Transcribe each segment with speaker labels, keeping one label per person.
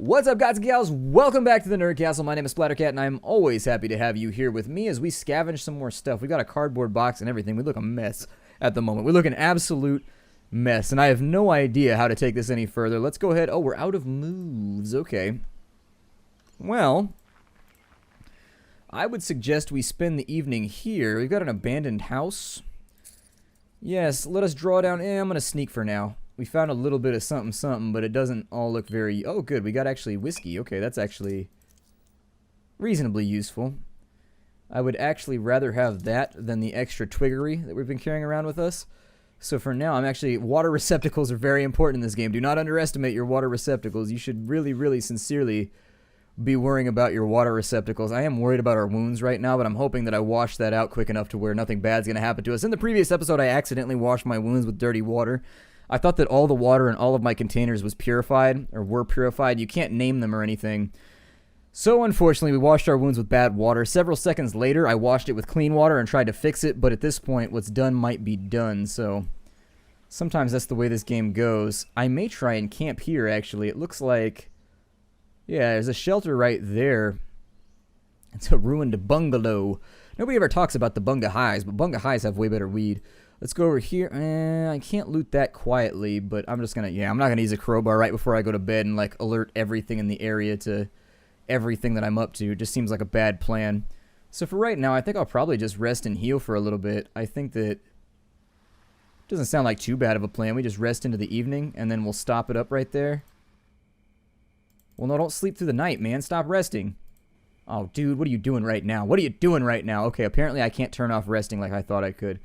Speaker 1: What's up, guys and gals? Welcome back to the Nerd Castle. My name is Splattercat, and I'm always happy to have you here with me as we scavenge some more stuff. We got a cardboard box and everything. We look a mess at the moment. We look an absolute mess, and I have no idea how to take this any further. Let's go ahead. Oh, we're out of moves. Okay. Well, I would suggest we spend the evening here. We've got an abandoned house. Yes, let us draw down. I'm going to sneak for now. We found a little bit of something, but it doesn't all look very... Oh, good. We got actually whiskey. Okay, that's actually reasonably useful. I would actually rather have that than the extra twiggery that we've been carrying around with us. So for now, I'm actually... Water receptacles are very important in this game. Do not underestimate your water receptacles. You should really, really sincerely be worrying about your water receptacles. I am worried about our wounds right now, but I'm hoping that I wash that out quick enough to where nothing bad's going to happen to us. In the previous episode, I accidentally washed my wounds with dirty water. I thought that all the water in all of my containers was purified, or were purified. You can't name them or anything. So unfortunately, we washed our wounds with bad water. Several seconds later, I washed it with clean water and tried to fix it, but at this point, what's done might be done, so sometimes that's the way this game goes. I may try and camp here, actually. It looks like... Yeah, there's a shelter right there. It's a ruined bungalow. Nobody ever talks about the bunga highs, but bunga highs have way better weed. Let's go over here. I can't loot that quietly, but I'm just gonna... Yeah, I'm not gonna use a crowbar right before I go to bed and, like, alert everything in the area to everything that I'm up to. It just seems like a bad plan. So for right now, I think I'll probably just rest and heal for a little bit. I think that... Doesn't sound like too bad of a plan. We just rest into the evening, and then we'll stop it up right there. Well, no, don't sleep through the night, man. Stop resting. Oh, dude, what are you doing right now? What are you doing right now? Okay, apparently I can't turn off resting like I thought I could.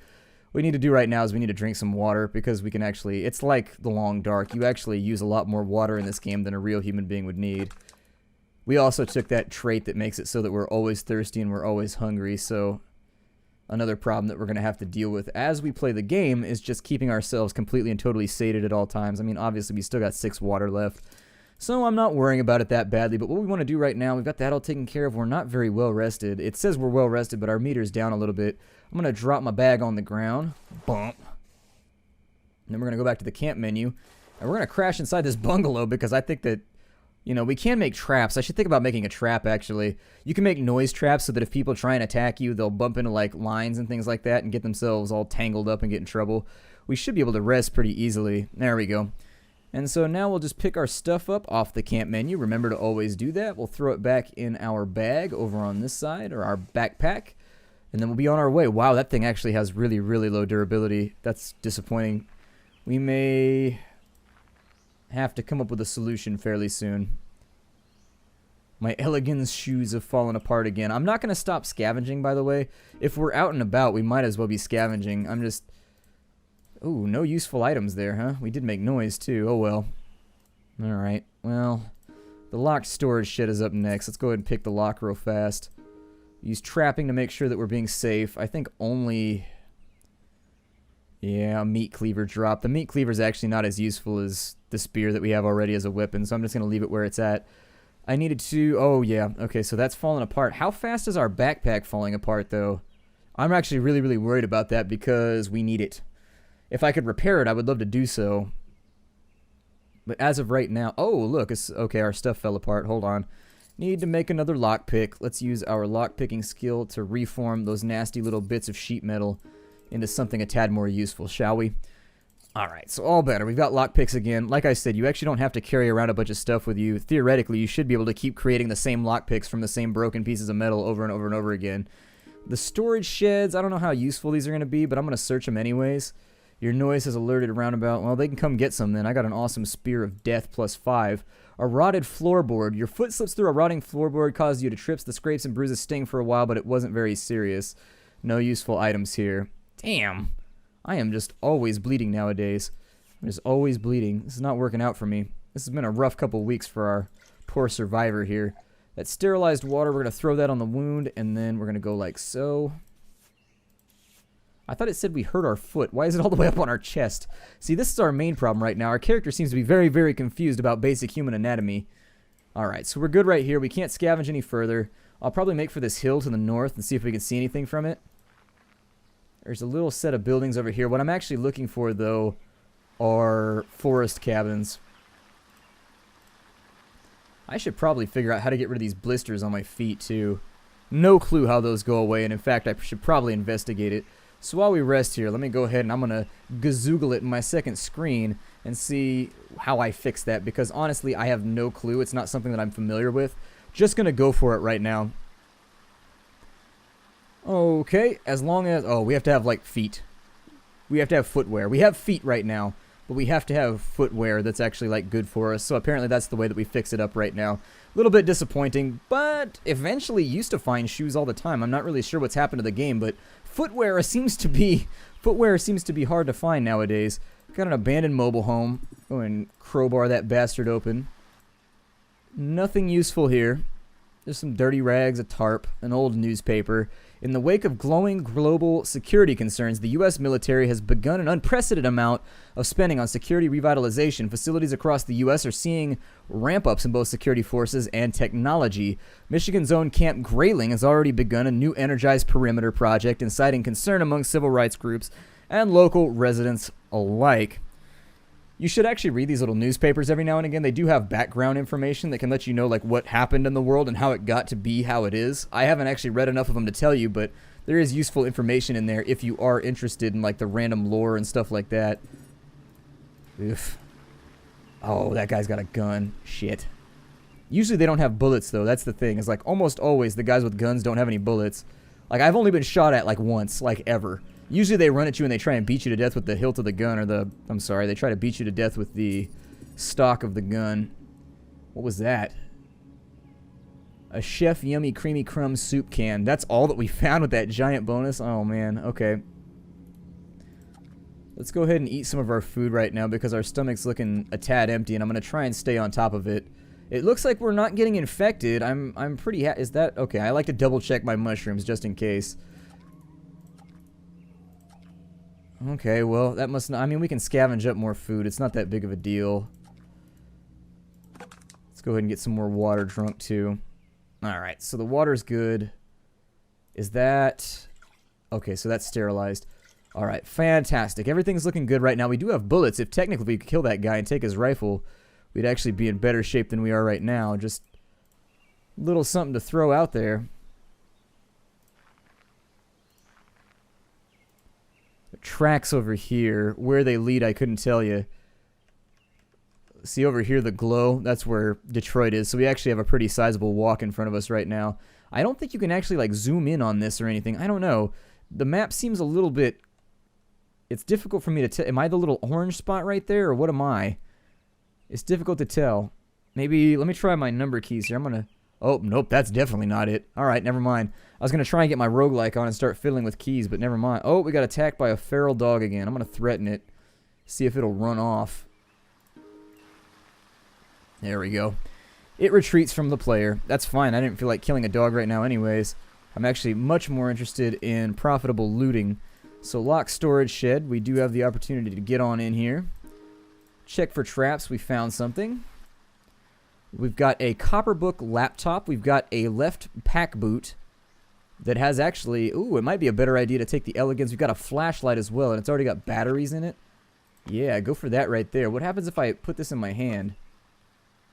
Speaker 1: What we need to do right now is we need to drink some water because we can actually... It's like the long dark. You actually use a lot more water in this game than a real human being would need. We also took that trait that makes it so that we're always thirsty and we're always hungry, so... Another problem that we're going to have to deal with as we play the game is just keeping ourselves completely and totally sated at all times. I mean, obviously, we still got 6 water left. So I'm not worrying about it that badly, but what we want to do right now, we've got that all taken care of. We're not very well rested. It says we're well rested, but our meter's down a little bit. I'm going to drop my bag on the ground. Bump. And then we're going to go back to the camp menu. And we're going to crash inside this bungalow because I think that, you know, we can make traps. I should think about making a trap, actually. You can make noise traps so that if people try and attack you, they'll bump into, like, lines and things like that and get themselves all tangled up and get in trouble. We should be able to rest pretty easily. There we go. And so now we'll just pick our stuff up off the camp menu. Remember to always do that. We'll throw it back in our bag over on this side, or our backpack. And then we'll be on our way. Wow, that thing actually has really, really low durability. That's disappointing. We may have to come up with a solution fairly soon. My elegance shoes have fallen apart again. I'm not going to stop scavenging, by the way. If we're out and about, we might as well be scavenging. I'm just... Ooh, no useful items there, huh? We did make noise, too. Oh, well. Alright, well, the locked storage shed is up next. Let's go ahead and pick the lock real fast. Use trapping to make sure that we're being safe. I think only... Yeah, meat cleaver drop. The meat cleaver is actually not as useful as the spear that we have already as a weapon, so I'm just going to leave it where it's at. I needed to... Oh, yeah. Okay, so that's falling apart. How fast is our backpack falling apart, though? I'm actually really, really worried about that because we need it. If I could repair it, I would love to do so. But as of right now... Oh, look. Okay, our stuff fell apart. Hold on. Need to make another lockpick. Let's use our lockpicking skill to reform those nasty little bits of sheet metal into something a tad more useful, shall we? Alright, so all better. We've got lockpicks again. Like I said, you actually don't have to carry around a bunch of stuff with you. Theoretically, you should be able to keep creating the same lockpicks from the same broken pieces of metal over and over and over again. The storage sheds, I don't know how useful these are going to be, but I'm going to search them anyways. Your noise has alerted roundabout. Well, they can come get some then. I got an awesome spear of death +5. A rotted floorboard. Your foot slips through a rotting floorboard, causes you to trips. The scrapes and bruises sting for a while, but it wasn't very serious. No useful items here. Damn. I am just always bleeding nowadays. I'm just always bleeding. This is not working out for me. This has been a rough couple weeks for our poor survivor here. That sterilized water, we're going to throw that on the wound, and then we're going to go like so. I thought it said we hurt our foot. Why is it all the way up on our chest? See, this is our main problem right now. Our character seems to be very, very confused about basic human anatomy. Alright, so we're good right here. We can't scavenge any further. I'll probably make for this hill to the north and see if we can see anything from it. There's a little set of buildings over here. What I'm actually looking for, though, are forest cabins. I should probably figure out how to get rid of these blisters on my feet, too. No clue how those go away, and in fact, I should probably investigate it. So while we rest here, let me go ahead and I'm going to gazoogle it in my second screen and see how I fix that, because honestly, I have no clue. It's not something that I'm familiar with. Just going to go for it right now. Okay, as long as... Oh, we have to have, like, feet. We have to have footwear. We have feet right now, but we have to have footwear that's actually, like, good for us. So apparently that's the way that we fix it up right now. A little bit disappointing, but eventually used to find shoes all the time. I'm not really sure what's happened to the game, but footwear seems to be hard to find nowadays. Got an abandoned mobile home. Go and crowbar that bastard open. Nothing useful here. There's some dirty rags, a tarp, an old newspaper. In the wake of glowing global security concerns, the U.S. military has begun an unprecedented amount of spending on security revitalization. Facilities across the U.S. are seeing ramp-ups in both security forces and technology. Michigan's own Camp Grayling has already begun a new energized perimeter project, inciting concern among civil rights groups and local residents alike. You should actually read these little newspapers every now and again. They do have background information that can let you know like what happened in the world and how it got to be how it is. I haven't actually read enough of them to tell you, but there is useful information in there if you are interested in like the random lore and stuff like that. Oof. Oh, that guy's got a gun. Shit. Usually they don't have bullets though. That's the thing. It's like almost always the guys with guns don't have any bullets. Like I've only been shot at like once, like ever. Usually they run at you and they try and beat you to death with the hilt of the gun, or they try to beat you to death with the stock of the gun. What was that? A Chef Yummy Creamy Crumb soup can. That's all that we found with that giant bonus? Oh man, okay. Let's go ahead and eat some of our food right now because our stomach's looking a tad empty and I'm going to try and stay on top of it. It looks like we're not getting infected. I'm pretty is that okay? I like to double check my mushrooms just in case. Okay, well, that must not... I mean, we can scavenge up more food. It's not that big of a deal. Let's go ahead and get some more water drunk, too. Alright, so the water's good. Is that... Okay, so that's sterilized. Alright, fantastic. Everything's looking good right now. We do have bullets. If technically we could kill that guy and take his rifle, we'd actually be in better shape than we are right now. Just a little something to throw out there. Tracks over here. Where they lead, I couldn't tell you. See over here, the glow? That's where Detroit is. So we actually have a pretty sizable walk in front of us right now. I don't think you can actually, like, zoom in on this or anything. I don't know. The map seems a little bit... It's difficult for me to tell. Am I the little orange spot right there, or what am I? It's difficult to tell. Maybe... Let me try my number keys here. I'm gonna... Oh, nope, that's definitely not it. Alright, never mind. I was going to try and get my roguelike on and start fiddling with keys, but never mind. Oh, we got attacked by a feral dog again. I'm going to threaten it. See if it'll run off. There we go. It retreats from the player. That's fine. I didn't feel like killing a dog right now anyways. I'm actually much more interested in profitable looting. So lock storage shed. We do have the opportunity to get on in here. Check for traps. We found something. We've got a copperbook laptop. We've got a left pack boot that has actually... Ooh, it might be a better idea to take the elegance. We've got a flashlight as well, and it's already got batteries in it. Yeah, go for that right there. What happens if I put this in my hand?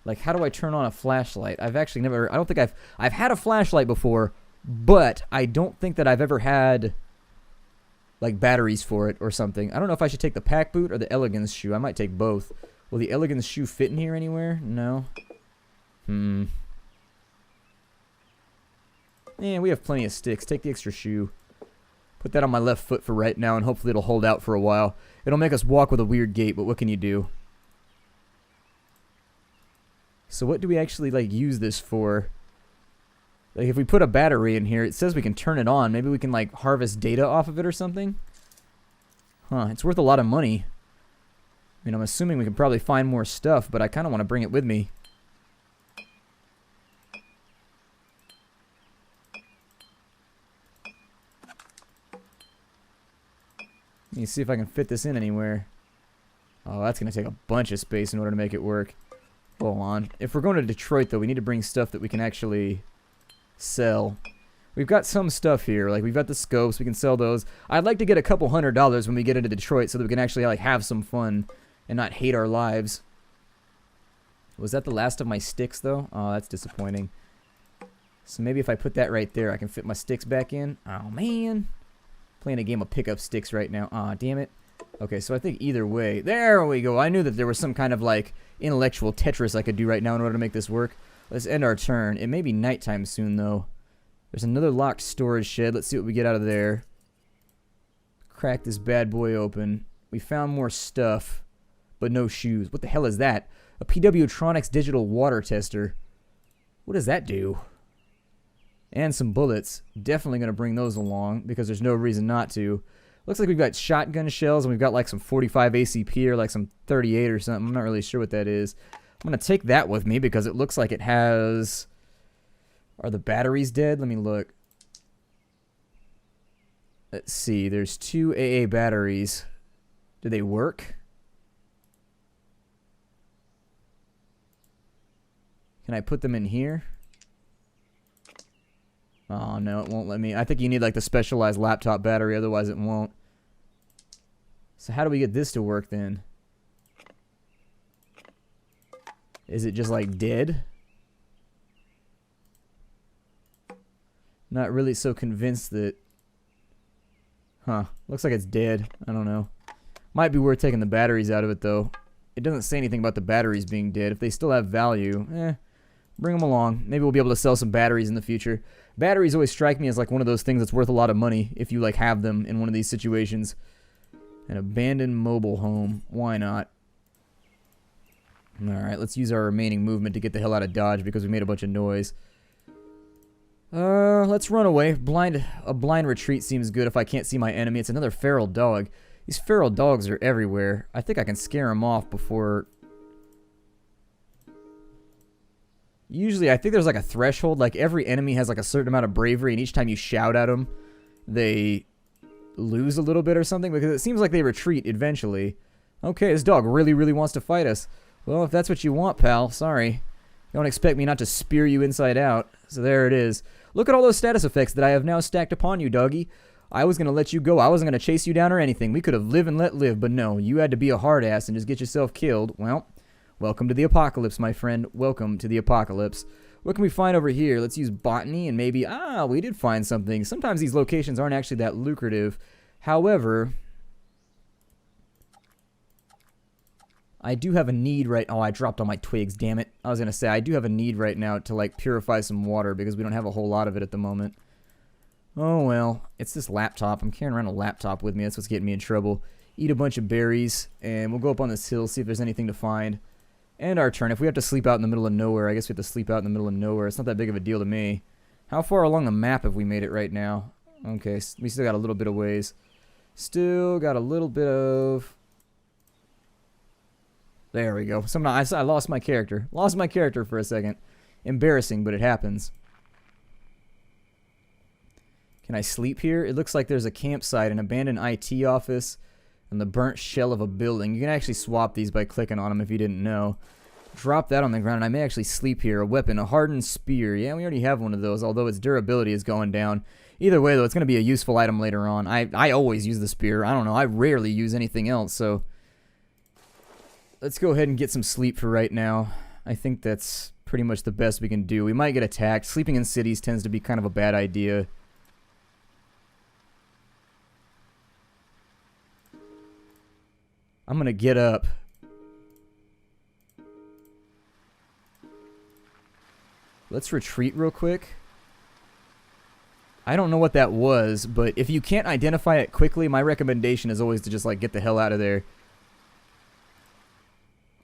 Speaker 1: Like, how do I turn on a flashlight? I've actually never... I don't think I've had a flashlight before, but I don't think that I've ever had, like, batteries for it or something. I don't know if I should take the pack boot or the elegance shoe. I might take both. Will the elegance shoe fit in here anywhere? No. Yeah, we have plenty of sticks. Take the extra shoe. Put that on my left foot for right now, and hopefully it'll hold out for a while. It'll make us walk with a weird gait, but what can you do? So what do we actually, like, use this for? Like, if we put a battery in here, it says we can turn it on. Maybe we can, like, harvest data off of it or something? Huh, it's worth a lot of money. I mean, I'm assuming we can probably find more stuff, but I kind of want to bring it with me. Let me see if I can fit this in anywhere. Oh, that's going to take a bunch of space in order to make it work. Hold on. If we're going to Detroit, though, we need to bring stuff that we can actually sell. We've got some stuff here. Like, we've got the scopes. We can sell those. I'd like to get a couple $100 when we get into Detroit so that we can actually, like, have some fun and not hate our lives. Was that the last of my sticks, though? Oh, that's disappointing. So maybe if I put that right there, I can fit my sticks back in. Oh, man. Playing a game of pickup sticks right now. Aw, damn it. Okay, so I think either way. There we go. I knew that there was some kind of, like, intellectual Tetris I could do right now in order to make this work. Let's end our turn. It may be nighttime soon, though. There's another locked storage shed. Let's see what we get out of there. Crack this bad boy open. We found more stuff, but no shoes. What the hell is that? A PWtronics digital water tester. What does that do? And some bullets. Definitely going to bring those along because there's no reason not to. Looks like we've got shotgun shells and we've got like some 45 ACP or like some 38 or something. I'm not really sure what that is. I'm going to take that with me because it looks like it has... Are the batteries dead? Let me look. Let's see. There's 2 AA batteries. Do they work? Can I put them in here? Oh, no, it won't let me. I think you need, like, the specialized laptop battery, otherwise it won't. So how do we get this to work, then? Is it just, like, dead? Not really so convinced that... Huh. Looks like it's dead. I don't know. Might be worth taking the batteries out of it, though. It doesn't say anything about the batteries being dead. If they still have value, bring them along. Maybe we'll be able to sell some batteries in the future. Batteries always strike me as like one of those things that's worth a lot of money if you like have them in one of these situations. An abandoned mobile home. Why not? Alright, let's use our remaining movement to get the hell out of Dodge because we made a bunch of noise. Let's run away. A blind retreat seems good if I can't see my enemy. It's another feral dog. These feral dogs are everywhere. I think I can scare them off before... Usually, I think there's like a threshold. Like, every enemy has like a certain amount of bravery, and each time you shout at them, they lose a little bit or something, because it seems like they retreat eventually. Okay, this dog really, really wants to fight us. Well, if that's what you want, pal, sorry. Don't expect me not to spear you inside out. So there it is. Look at all those status effects that I have now stacked upon you, doggy. I was going to let you go. I wasn't going to chase you down or anything. We could have live and let live, but no, you had to be a hard ass and just get yourself killed. Well, welcome to the apocalypse, my friend. Welcome to the apocalypse. What can we find over here? Let's use botany and maybe... Ah, we did find something. Sometimes these locations aren't actually that lucrative. However... I do have a need right... Oh, I dropped all my twigs, damn it. I was going to say, I do have a need right now to, like, purify some water because we don't have a whole lot of it at the moment. Oh, well. It's this laptop. I'm carrying around a laptop with me. That's what's getting me in trouble. Eat a bunch of berries, and we'll go up on this hill, see if there's anything to find. And our turn. If we have to sleep out in the middle of nowhere, I guess we have to sleep out in the middle of nowhere. It's not that big of a deal to me. How far along the map have we made it right now? Okay, we still got a little bit of ways. Still got a little bit of... There we go. I lost my character. Lost my character for a second. Embarrassing, but it happens. Can I sleep here? It looks like there's a campsite, an abandoned IT office, and the burnt shell of a building. You can actually swap these by clicking on them if you didn't know. Drop that on the ground, and I may actually sleep here. A weapon, a hardened spear. Yeah, we already have one of those, although its durability is going down. Either way, though, it's going to be a useful item later on. I always use the spear. I don't know. I rarely use anything else, so... Let's go ahead and get some sleep for right now. I think that's pretty much the best we can do. We might get attacked. Sleeping in cities tends to be kind of a bad idea. I'm going to get up. Let's retreat real quick. I don't know what that was, but if you can't identify it quickly, my recommendation is always to just like get the hell out of there.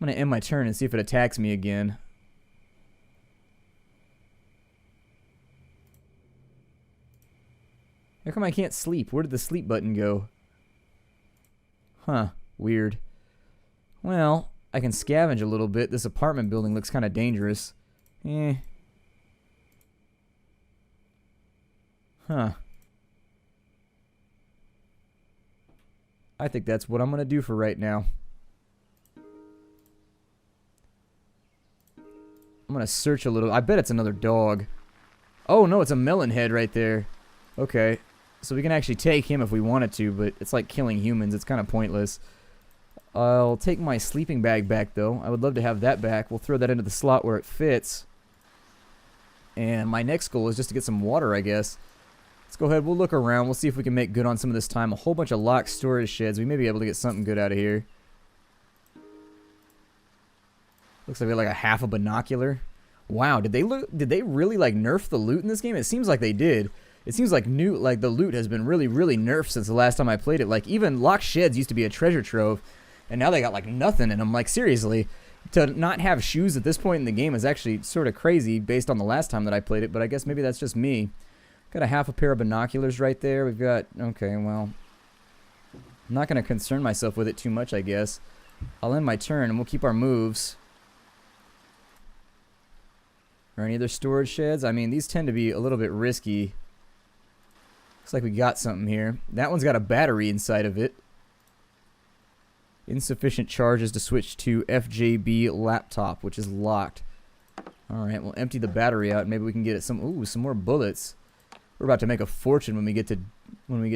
Speaker 1: I'm going to end my turn and see if it attacks me again. How come I can't sleep? Where did the sleep button go? Huh. Weird. Well, I can scavenge a little bit. This apartment building looks kind of dangerous. Huh. I think that's what I'm going to do for right now. I'm going to search a little. I bet it's another dog. Oh, no, it's a melon head right there. Okay. So we can actually take him if we wanted to, but it's like killing humans. It's kind of pointless. I'll take my sleeping bag back, though. I would love to have that back. We'll throw that into the slot where it fits. And my next goal is just to get some water, I guess. Let's go ahead. We'll look around. We'll see if we can make good on some of this time. A whole bunch of locked storage sheds. We may be able to get something good out of here. Looks like we have like a half a binocular. Wow, did they really like nerf the loot in this game? It seems like they did. It seems like the loot has been really, really nerfed since the last time I played it. Like, even locked sheds used to be a treasure trove, and now they got like nothing in them. Like, seriously, to not have shoes at this point in the game is actually sort of crazy based on the last time that I played it, but I guess maybe that's just me. Got a half a pair of binoculars right there. We've got, okay, well, I'm not going to concern myself with it too much, I guess. I'll end my turn, and we'll keep our moves. Or any other storage sheds? I mean, these tend to be a little bit risky. Looks like we got something here. That one's got a battery inside of it. Insufficient charges to switch to FJB laptop, which is locked. Alright, we'll empty the battery out. Maybe we can get it some more bullets. We're about to make a fortune when we get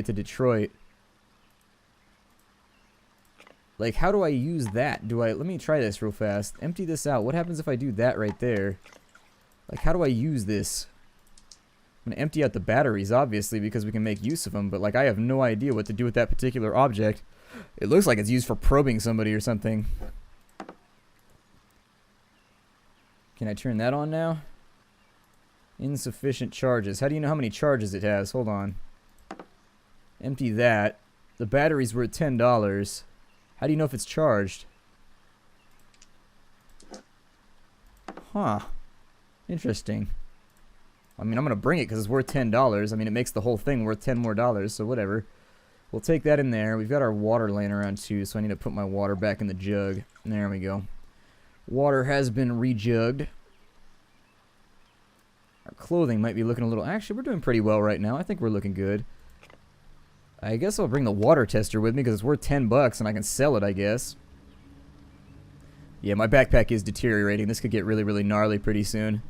Speaker 1: to Detroit. Like, how do I use that? Let me try this real fast. Empty this out. What happens if I do that right there? Like, how do I use this? I'm going to empty out the batteries, obviously, because we can make use of them, but, like, I have no idea what to do with that particular object. It looks like it's used for probing somebody or something. Can I turn that on now? Insufficient charges. How do you know how many charges it has? Hold on. Empty that. The batteries were at $10. How do you know if it's charged? Huh. Interesting. I mean, I'm going to bring it because it's worth $10. I mean, it makes the whole thing worth $10 more, so whatever. We'll take that in there. We've got our water laying around too, so I need to put my water back in the jug. There we go. Water has been rejugged. Our clothing might be looking a little... Actually, we're doing pretty well right now. I think we're looking good. I guess I'll bring the water tester with me because it's worth $10 and I can sell it, I guess. Yeah, my backpack is deteriorating. This could get really, really gnarly pretty soon.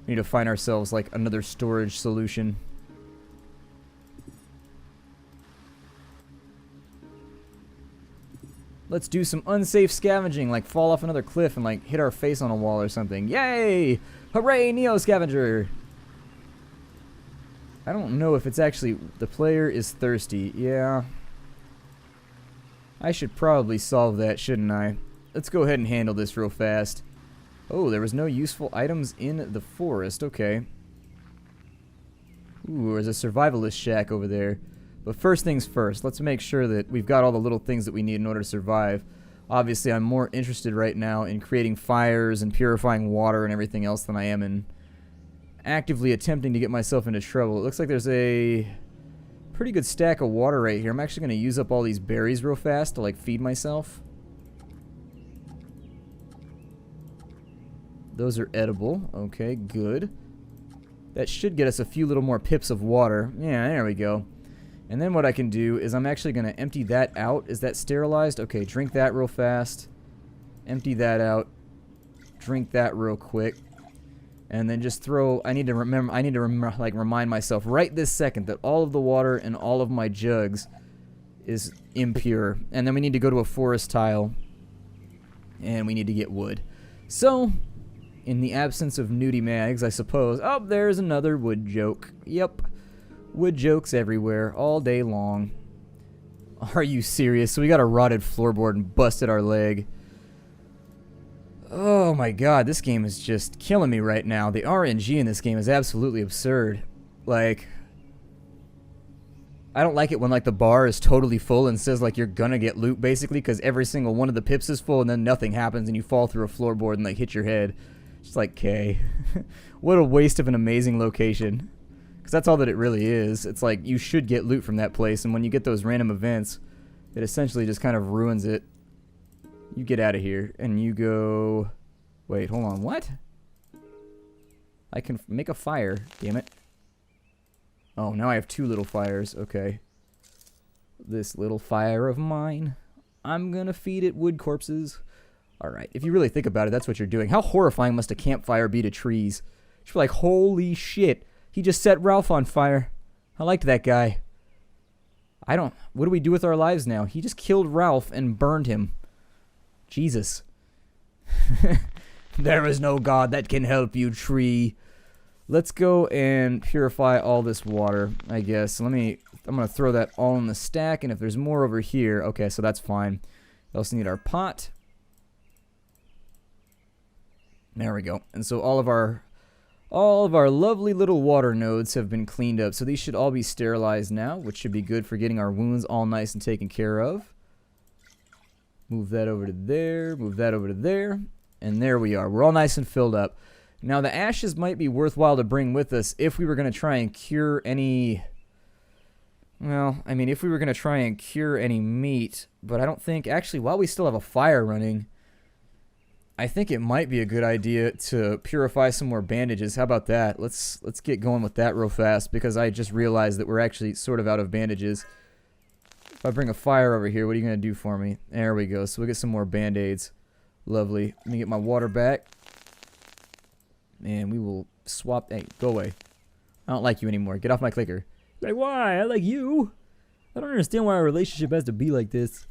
Speaker 1: We need to find ourselves, like, another storage solution. Let's do some unsafe scavenging, like fall off another cliff and, like, hit our face on a wall or something. Yay! Hooray, Neo Scavenger! I don't know if it's actually... The player is thirsty. Yeah. I should probably solve that, shouldn't I? Let's go ahead and handle this real fast. Oh, there was no useful items in the forest. Okay. Ooh, there's a survivalist shack over there. But first things first, let's make sure that we've got all the little things that we need in order to survive. Obviously, I'm more interested right now in creating fires and purifying water and everything else than I am in actively attempting to get myself into trouble. It looks like there's a pretty good stack of water right here. I'm actually going to use up all these berries real fast to, like, feed myself. Those are edible. Okay, good. That should get us a few little more pips of water. Yeah, there we go. And then what I can do is I'm actually going to empty that out. Is that sterilized? Okay, drink that real fast. Empty that out. Drink that real quick. And then just throw... I need to remind myself right this second that all of the water in all of my jugs is impure. And then we need to go to a forest tile. And we need to get wood. So... in the absence of nudie mags, I suppose... Oh, there's another wood joke. Yep. Wood jokes everywhere, all day long. Are you serious? So we got a rotted floorboard and busted our leg. Oh my god, this game is just killing me right now. The RNG in this game is absolutely absurd. Like... I don't like it when, like, the bar is totally full and says, like, you're gonna get loot, basically, because every single one of the pips is full and then nothing happens and you fall through a floorboard and, like, hit your head. Just like, okay. What a waste of an amazing location. Because that's all that it really is. It's like, you should get loot from that place, and when you get those random events, it essentially just kind of ruins it. You get out of here, and you go... Wait, hold on, what? I can make a fire, damn it. Oh, now I have two little fires, okay. This little fire of mine, I'm gonna feed it wood corpses. Alright, if you really think about it, that's what you're doing. How horrifying must a campfire be to trees? You're like, holy shit, he just set Ralph on fire. I liked that guy. What do we do with our lives now? He just killed Ralph and burned him. Jesus. There is no God that can help you, tree. Let's go and purify all this water, I guess. I'm going to throw that all in the stack, and if there's more over here, okay, so that's fine. We also need our pot. There we go. And so all of our lovely little water nodes have been cleaned up. So these should all be sterilized now, which should be good for getting our wounds all nice and taken care of. Move that over to there, move that over to there, and there we are. We're all nice and filled up. Now the ashes might be worthwhile to bring with us if we were going to try and cure any... Well, I mean, if we were going to try and cure any meat, but I don't think... Actually, while we still have a fire running, I think it might be a good idea to purify some more bandages. How about that? Let's get going with that real fast, because I just realized that we're actually sort of out of bandages. If I bring a fire over here, what are you going to do for me? There we go. So we get some more band-aids. Lovely. Let me get my water back. And we will swap... Hey, go away. I don't like you anymore. Get off my clicker. Like, why? I like you. I don't understand why our relationship has to be like this.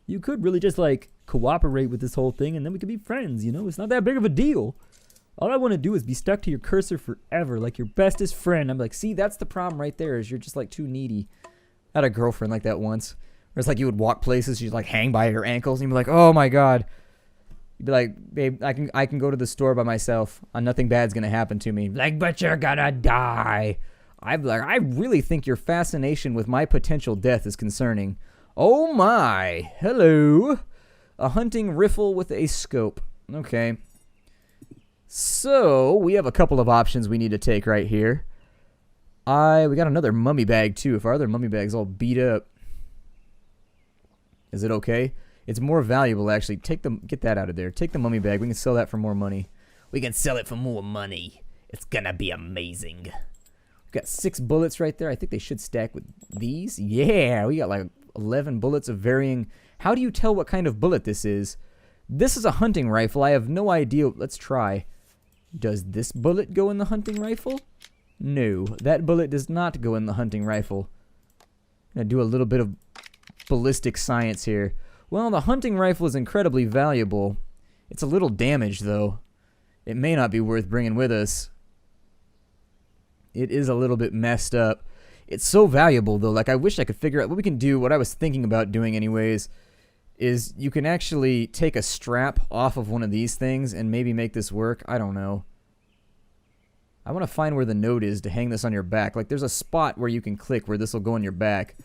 Speaker 1: You could really just, like, cooperate with this whole thing, and then we could be friends, you know? It's not that big of a deal. All I want to do is be stuck to your cursor forever, like your bestest friend. I'm like, see, that's the problem right there, is you're just, like, too needy. I had a girlfriend like that once, where it's like you would walk places, she'd, like, hang by her ankles, and you'd be like, oh, my God. You'd be like, babe, I can go to the store by myself. Nothing bad's going to happen to me. Like, but you're gonna die. I'd be like, I really think your fascination with my potential death is concerning. Oh, my. Hello. A hunting rifle with a scope. Okay. So, we have a couple of options we need to take right here. We got another mummy bag, too. If our other mummy bag's all beat up. Is it okay? It's more valuable, actually. Get that out of there. Take the mummy bag. We can sell that for more money. We can sell it for more money. It's gonna be amazing. We've got 6 bullets right there. I think they should stack with these. Yeah, we got like 11 bullets of varying... How do you tell what kind of bullet this is? This is a hunting rifle. I have no idea. Let's try. Does this bullet go in the hunting rifle? No, that bullet does not go in the hunting rifle. I'm gonna do a little bit of ballistic science here. Well, the hunting rifle is incredibly valuable. It's a little damaged, though. It may not be worth bringing with us. It is a little bit messed up. It's so valuable, though. Like, I wish I could figure out what we can do. What I was thinking about doing anyways is you can actually take a strap off of one of these things and maybe make this work. I don't know. I want to find where the node is to hang this on your back. Like, there's a spot where you can click where this will go on your back.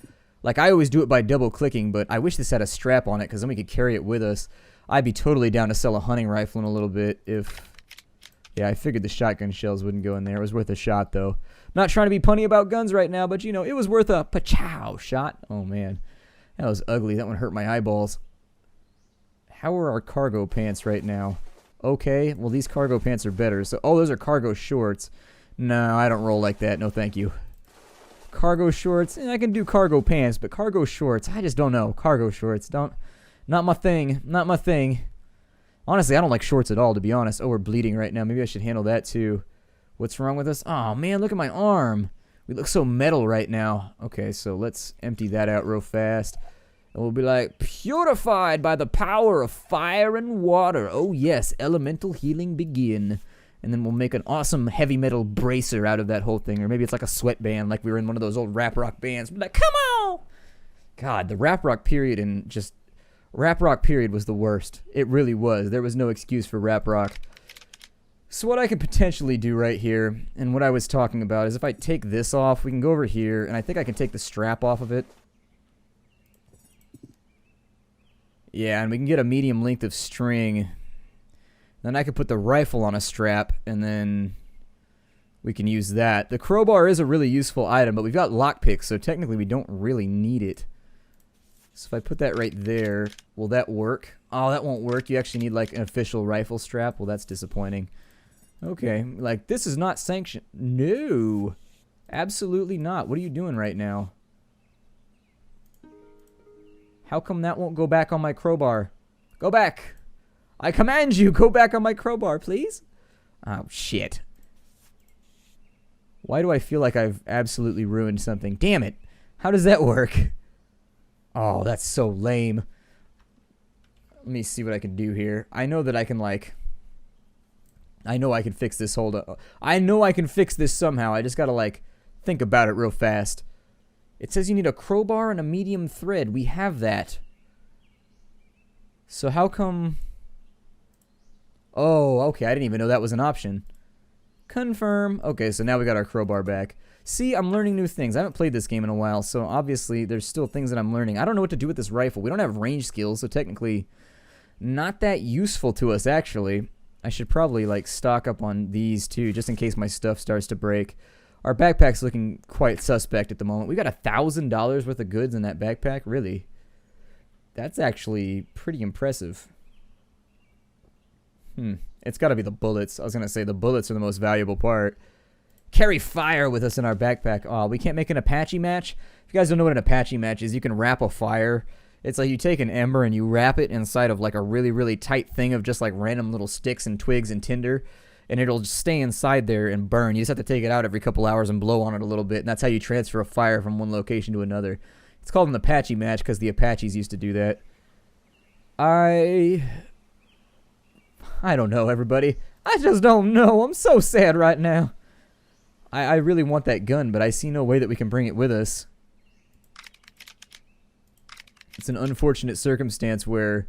Speaker 1: Like, I always do it by double clicking, but I wish this had a strap on it because then we could carry it with us. I'd be totally down to sell a hunting rifle in a little bit if... Yeah, I figured the shotgun shells wouldn't go in there. It was worth a shot, though. Not trying to be punny about guns right now, but, you know, it was worth a pa-chow shot. Oh, man. That was ugly. That one hurt my eyeballs. How are our cargo pants right now? Okay. Well, these cargo pants are better. So, oh, those are cargo shorts. No, I don't roll like that. No, thank you. Cargo shorts. I can do cargo pants, but cargo shorts, I just don't know. Cargo shorts, not my thing. Not my thing. Honestly, I don't like shorts at all, to be honest. Oh, we're bleeding right now. Maybe I should handle that, too. What's wrong with us? Oh, man, look at my arm. We look so metal right now. Okay, so let's empty that out real fast. And we'll be like, purified by the power of fire and water. Oh, yes, elemental healing begin. And then we'll make an awesome heavy metal bracer out of that whole thing. Or maybe it's like a sweatband, like we were in one of those old rap rock bands. We'll be like, come on! God, the rap rock period and just... Rap rock period was the worst. It really was. There was no excuse for rap rock. So what I could potentially do right here, and what I was talking about, is if I take this off, we can go over here, and I think I can take the strap off of it. Yeah, and we can get a medium length of string. Then I could put the rifle on a strap, and then we can use that. The crowbar is a really useful item, but we've got lockpicks, so technically we don't really need it. So if I put that right there, will that work? Oh, that won't work. You actually need like an official rifle strap. Well, that's disappointing. Okay, like this is not sanctioned. No, absolutely not. What are you doing right now? How come that won't go back on my crowbar? Go back. I command you, go back on my crowbar, please. Oh, shit. Why do I feel like I've absolutely ruined something? Damn it. How does that work? Oh, that's so lame. Let me see what I can do here. I know that I can, like... I know I can fix this. Hold up. I know I can fix this somehow. I just gotta, like, think about it real fast. It says you need a crowbar and a medium thread. We have that. So how come... Oh, okay. I didn't even know that was an option. Confirm. Okay, so now we got our crowbar back. See, I'm learning new things. I haven't played this game in a while, so obviously there's still things that I'm learning. I don't know what to do with this rifle. We don't have range skills, so technically not that useful to us, actually. I should probably, like, stock up on these, too, just in case my stuff starts to break. Our backpack's looking quite suspect at the moment. We got $1,000 worth of goods in that backpack? Really? That's actually pretty impressive. It's got to be the bullets. I was going to say the bullets are the most valuable part. Carry fire with us in our backpack. Oh, we can't make an Apache match? If you guys don't know what an Apache match is, you can wrap a fire. It's like you take an ember and you wrap it inside of like a really, really tight thing of just like random little sticks and twigs and tinder. And it'll just stay inside there and burn. You just have to take it out every couple hours and blow on it a little bit. And that's how you transfer a fire from one location to another. It's called an Apache match because the Apaches used to do that. I don't know, everybody. I just don't know. I'm so sad right now. I really want that gun, but I see no way that we can bring it with us. It's an unfortunate circumstance where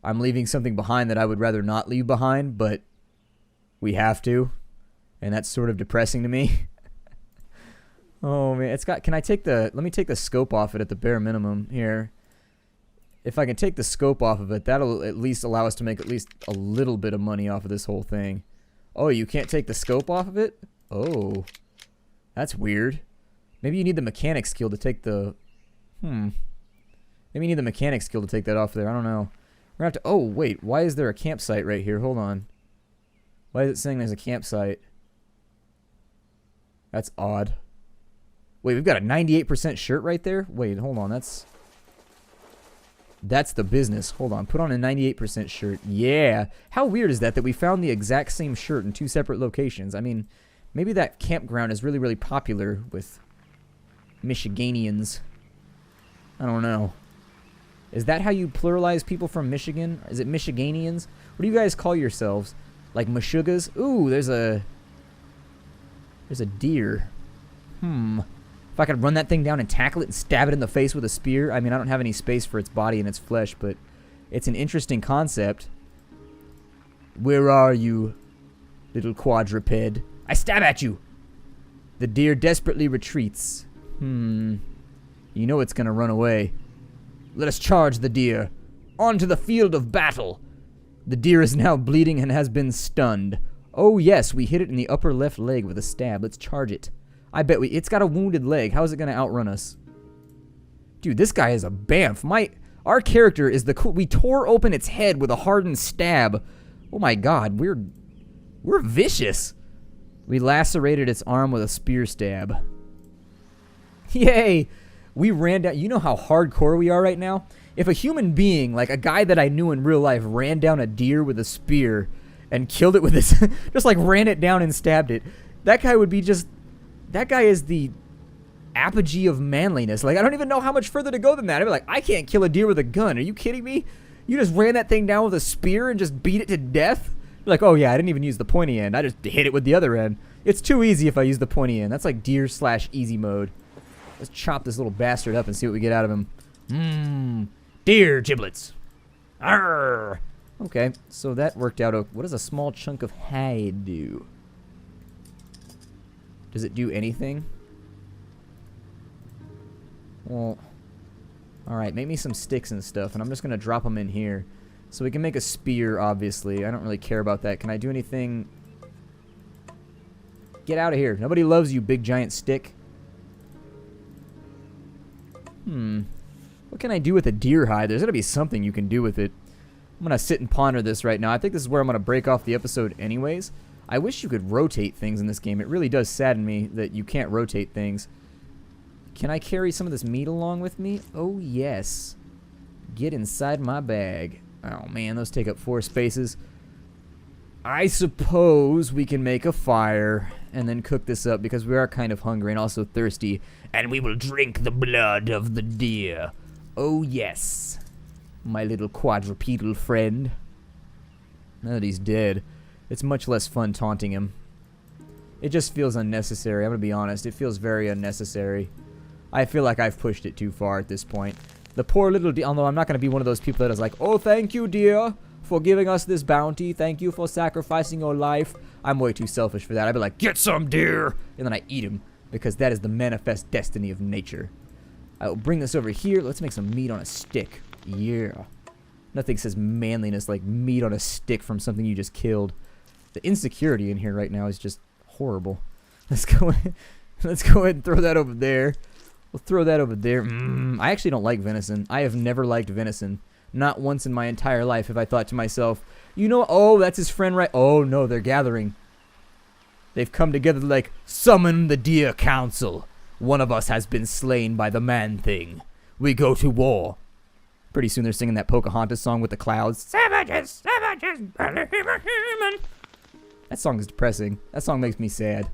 Speaker 1: I'm leaving something behind that I would rather not leave behind, but we have to. And that's sort of depressing to me. Oh, man. It's got... Can I take the... Let me take the scope off it at the bare minimum here. If I can take the scope off of it, that'll at least allow us to make at least a little bit of money off of this whole thing. Oh, you can't take the scope off of it? Oh. That's weird. Maybe you need the mechanic skill to take the... Maybe you need the mechanic skill to take that off there. I don't know. We're gonna have to... Oh, wait. Why is there a campsite right here? Hold on. Why is it saying there's a campsite? That's odd. Wait, we've got a 98% shirt right there? Wait, hold on. That's the business. Hold on. Put on a 98% shirt. Yeah. How weird is that we found the exact same shirt in two separate locations? I mean, maybe that campground is really, really popular with Michiganians. I don't know. Is that how you pluralize people from Michigan? Is it Michiganians? What do you guys call yourselves? Like Meshuggahs? Ooh, there's a deer. If I could run that thing down and tackle it and stab it in the face with a spear. I mean, I don't have any space for its body and its flesh, but it's an interesting concept. Where are you, little quadruped? I stab at you! The deer desperately retreats. You know it's gonna run away. Let us charge the deer. Onto the field of battle. The deer is now bleeding and has been stunned. Oh yes, we hit it in the upper left leg with a stab. Let's charge it. I bet it's got a wounded leg. How is it going to outrun us? Dude, this guy is a bamf. Our character is the cool. We tore open its head with a hardened stab. Oh my god, we're vicious. We lacerated its arm with a spear stab. Yay! We ran down. You know how hardcore we are right now? If a human being, like a guy that I knew in real life, ran down a deer with a spear and killed it with his... just like ran it down and stabbed it, that guy would be just... That guy is the apogee of manliness. Like, I don't even know how much further to go than that. I'd be like, I can't kill a deer with a gun. Are you kidding me? You just ran that thing down with a spear and just beat it to death? You're like, oh yeah, I didn't even use the pointy end. I just hit it with the other end. It's too easy if I use the pointy end. That's like deer/easy mode. Let's chop this little bastard up and see what we get out of him. Deer giblets. Arrgh. Okay, so that worked out. What does a small chunk of hide do? Does it do anything? Well, alright, make me some sticks and stuff, and I'm just going to drop them in here. So we can make a spear, obviously. I don't really care about that. Can I do anything? Get out of here. Nobody loves you, big giant stick. What can I do with a deer hide? There's got to be something you can do with it. I'm going to sit and ponder this right now. I think this is where I'm going to break off the episode anyways. I wish you could rotate things in this game. It really does sadden me that you can't rotate things. Can I carry some of this meat along with me? Oh, yes. Get inside my bag. Oh, man, those take up 4 spaces. I suppose we can make a fire and then cook this up because we are kind of hungry and also thirsty. And we will drink the blood of the deer. Oh, yes. My little quadrupedal friend. Now that he's dead, it's much less fun taunting him. It just feels unnecessary. I'm gonna be honest. It feels very unnecessary. I feel like I've pushed it too far at this point. The poor little deer, although I'm not gonna be one of those people that is like, oh, thank you, dear, for giving us this bounty. Thank you for sacrificing your life. I'm way too selfish for that. I'd be like, get some, deer, and then I eat him, because that is the manifest destiny of nature. I will bring this over here. Let's make some meat on a stick. Yeah. Nothing says manliness like meat on a stick from something you just killed. The insecurity in here right now is just horrible. Let's go ahead and throw that over there. We'll throw that over there. I actually don't like venison. I have never liked venison. Not once in my entire life have I thought to myself, you know, oh, that's his friend, right? Oh, no, they're gathering. They've come together like, summon the deer council. One of us has been slain by the man-thing. We go to war. Pretty soon they're singing that Pocahontas song with the clouds. Savages, savages, human. That song is depressing. That song makes me sad.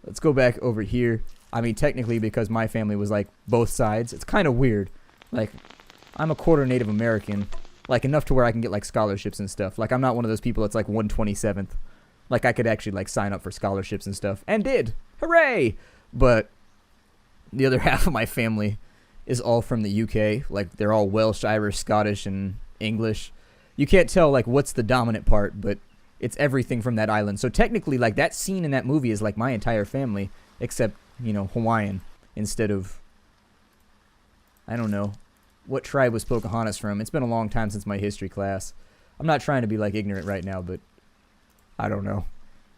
Speaker 1: Let's go back over here. I mean, technically, because my family was like both sides, it's kind of weird. Like, I'm a quarter Native American. Like, enough to where I can get like scholarships and stuff. Like, I'm not one of those people that's like 127th. Like, I could actually like sign up for scholarships and stuff. And did. Hooray! But the other half of my family is all from the UK. Like, they're all Welsh, Irish, Scottish, and English. You can't tell, like, what's the dominant part, but it's everything from that island. So technically, like, that scene in that movie is like my entire family, except, you know, Hawaiian instead of, I don't know, what tribe was Pocahontas from? It's been a long time since my history class. I'm not trying to be, like, ignorant right now, but I don't know.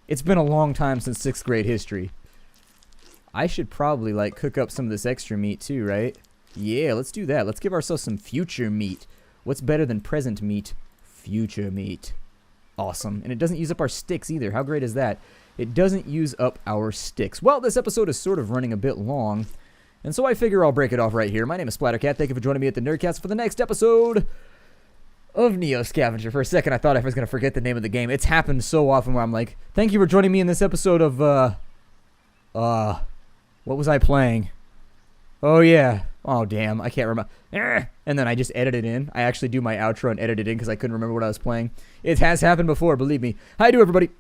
Speaker 1: It's been a long time since 6th grade history. I should probably, like, cook up some of this extra meat, too, right? Yeah, let's do that. Let's give ourselves some future meat. What's better than present meat? Future meat. Awesome. And it doesn't use up our sticks, either. How great is that? It doesn't use up our sticks. Well, this episode is sort of running a bit long, and so I figure I'll break it off right here. My name is Splattercat. Thank you for joining me at the Nerdcast for the next episode of Neo Scavenger. For a second, I thought I was going to forget the name of the game. It's happened so often where I'm like, thank you for joining me in this episode of, what was I playing? Oh, yeah. Oh, damn. I can't remember. And then I just edit it in. I actually do my outro and edit it in because I couldn't remember what I was playing. It has happened before, believe me. How you doing, everybody?